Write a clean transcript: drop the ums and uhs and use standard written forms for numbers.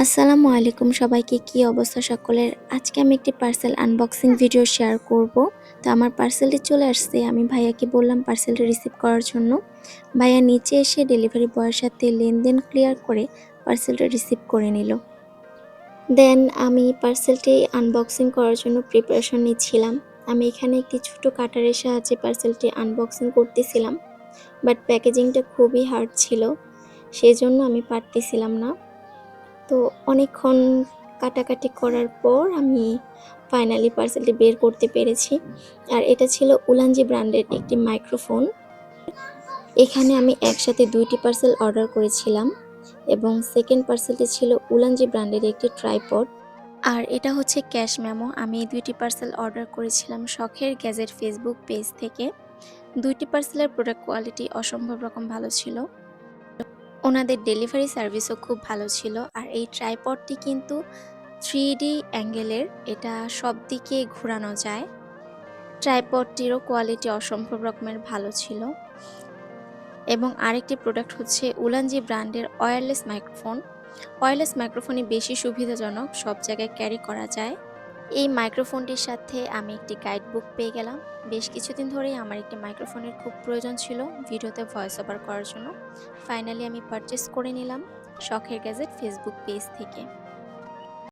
আসসালামু আলাইকুম সবাইকে, কি অবস্থা সকলের? আজকে আমি একটি পার্সেল আনবক্সিং ভিডিও শেয়ার করব। তো আমার পার্সেলটি চলে আসছে। আমি ভাইয়াকে বললাম পার্সেলটি রিসিভ করার জন্য। ভাইয়া নিচে এসে ডেলিভারি বয়ের সাথে লেনদেন ক্লিয়ার করে পার্সেলটা রিসিভ করে নিল। দেন আমি পার্সেলটি আনবক্সিং করার জন্য প্রিপারেশন নিচ্ছিলাম। আমি এখানে একটি ছোট কাটারের সাহায্যে পার্সেলটি আনবক্সিং করতেছিলাম। বাট প্যাকেজিংটা খুবই হার্ড ছিল, সেজন্য আমি পারতেছিলাম না। তো অনেকক্ষণ কাটাকাটি করার পর আমি ফাইনালি পার্সেলটি বের করতে পেরেছি। আর এটা ছিল উলানজি ব্র্যান্ডের একটি মাইক্রোফোন। এখানে আমি একসাথে ২টি পার্সেল অর্ডার করেছিলাম এবং সেকেন্ড পার্সেলটি ছিল উলানজি ব্র্যান্ডের একটি ট্রাইপড। আর এটা হচ্ছে ক্যাশ মেমো। আমি এই ২টি পার্সেল অর্ডার করেছিলাম শখের গ্যাজেট ফেসবুক পেজ থেকে। ২টি পার্সেলের প্রোডাক্ট কোয়ালিটি অসম্ভব রকম ভালো ছিল। ওনাদের ডেলিভারি সার্ভিসও খুব ভালো ছিল। আর এই ট্রাইপডটি কিন্তু 3D অ্যাঙ্গেলের, এটা সব দিকে ঘোরানো যায়। ট্রাইপডটিরও কোয়ালিটি অসম্ভব রকমের ভালো ছিল। এবং আরেকটি প্রোডাক্ট হচ্ছে উলানজি ব্র্যান্ডের ওয়্যারলেস মাইক্রোফোন। ওয়্যারলেস মাইক্রোফোনই বেশি সুবিধাজনক, সব জায়গায় ক্যারি করা যায়। এই মাইক্রোফোনটির সাথে আমি একটি গাইড বুক পেয়ে গেলাম। বেশ কিছুদিন ধরেই আমার একটি মাইক্রোফোনের খুব প্রয়োজন ছিল ভিডিওতে ভয়েস ওভার করার জন্য। ফাইনালি আমি পারচেস করে নিলাম শখের গ্যাজেট ফেসবুক পেজ থেকে।